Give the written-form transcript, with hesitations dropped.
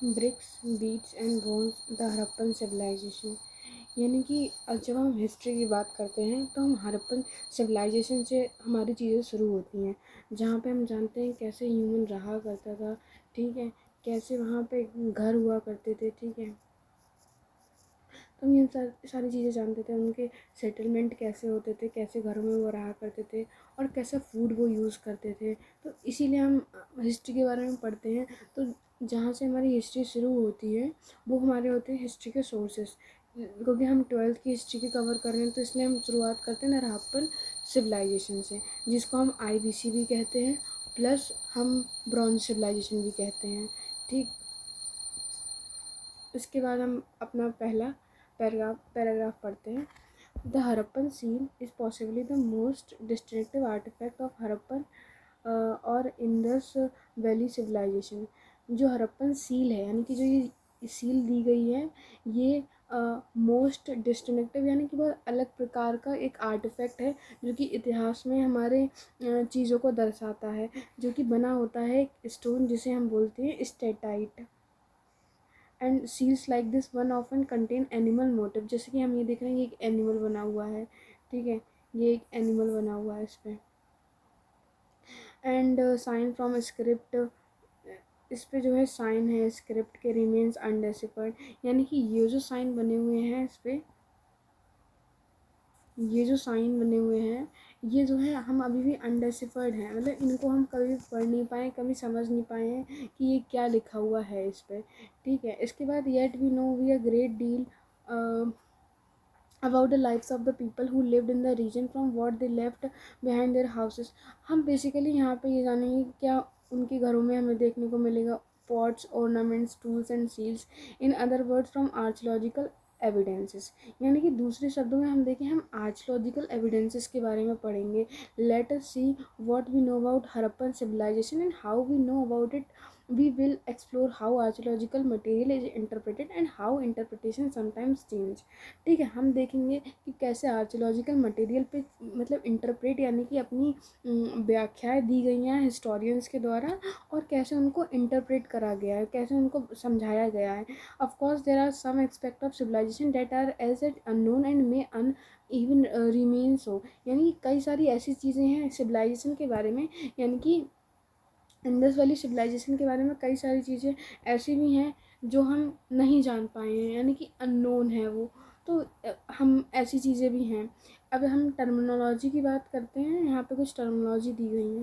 BRICS, beads and bones, the Harappan civilisation. यानी कि जब हम हिस्ट्री की बात करते हैं तो हम हड़प्पन सिविलाइजेशन से हमारी चीज़ें शुरू होती हैं, जहाँ पे हम जानते हैं कैसे ह्यूमन रहा करता था, ठीक है, कैसे वहाँ पे घर हुआ करते थे, ठीक है। तो हम ये सारी चीज़ें जानते थे, उनके सेटलमेंट कैसे होते थे, कैसे घरों में वो रहा करते थे और कैसा फूड वो यूज़ करते थे। तो इसीलिए हम हिस्ट्री के बारे में पढ़ते हैं। तो जहाँ से हमारी हिस्ट्री शुरू होती है वो हमारे होते हैं हिस्ट्री के सोर्सेस। क्योंकि हम 12th की हिस्ट्री की कवर कर रहे हैं तो इसलिए हम शुरुआत करते हैं हड़प्पन सिविलाइजेशन से, जिसको हम IBC भी कहते हैं, प्लस हम ब्रॉन्ज सिविलाइजेशन भी कहते हैं, ठीक। इसके बाद हम अपना पहला पैराग्राफ पढ़ते हैं। The Harappan seal is possibly the most destructive artefact of Harappan और इंडस वैली सिविलाइजेशन। जो हड़प्पन सील है, यानी कि जो ये सील दी गई है, ये मोस्ट डिस्ट्रक्टिव यानी कि बहुत अलग प्रकार का एक आर्टिफैक्ट है, जो कि इतिहास में हमारे चीज़ों को दर्शाता है, जो कि बना होता है एक स्टोन जिसे हम बोलते हैं steatite. And seals like this one often contain animal motif. जैसे कि हम ये देख रहे हैं, ये एक एनिमल बना हुआ है, ठीक है, ये एक एनिमल बना हुआ है इस पर। एंड साइन फ्रॉम स्क्रिप्ट, इस पे जो है साइन है स्क्रिप्ट के, रिमेन्स अनडेसिफर्ड। यानी कि ये जो साइन बने हुए हैं इस पर, ये जो साइन बने हुए हैं, ये जो है हम अभी भी अनडेसिफर्ड हैं, मतलब इनको हम कभी पढ़ नहीं पाए, कभी समझ नहीं पाए हैं कि ये क्या लिखा हुआ है इस पर, ठीक है। इसके बाद yet we know we a great deal about the lives of the people who lived in the region from what they left behind their houses। हम बेसिकली यहाँ पे ये जानेंगे क्या उनके घरों में हमें देखने को मिलेगा, pots, ornaments, tools and seals, in other words from archaeological evidences. यानी कि दूसरे शब्दों में हम देखें, हम आर्चोलॉजिकल एविडेंसेस के बारे में पढ़ेंगे। Let us see what we know about Harappan civilisation and how we know about it. We will explore how archaeological material is interpreted and how interpretation sometimes change। ठीक है, हम देखेंगे कि कैसे आर्कियोलॉजिकल मटेरियल पे मतलब इंटरप्रेट यानी कि अपनी व्याख्याएं दी गई हैं हिस्टोरियंस के द्वारा, और कैसे उनको इंटरप्रेट करा गया है, कैसे उनको समझाया गया है। Of course there are some aspect of civilisation that are as yet unknown and may an even remain so. यानी कि कई सारी ऐसी चीज़ें हैं सिविलाइजेशन के बारे में, यानी कि इंडस वैली सिविलाइजेशन के बारे में कई सारी चीज़ें ऐसी भी हैं जो हम नहीं जान पाए हैं, यानी कि अननोन है वो। तो हम ऐसी चीज़ें भी हैं। अब हम टर्मिनोलॉजी की बात करते हैं, यहाँ पे कुछ टर्मिनोलॉजी दी गई है।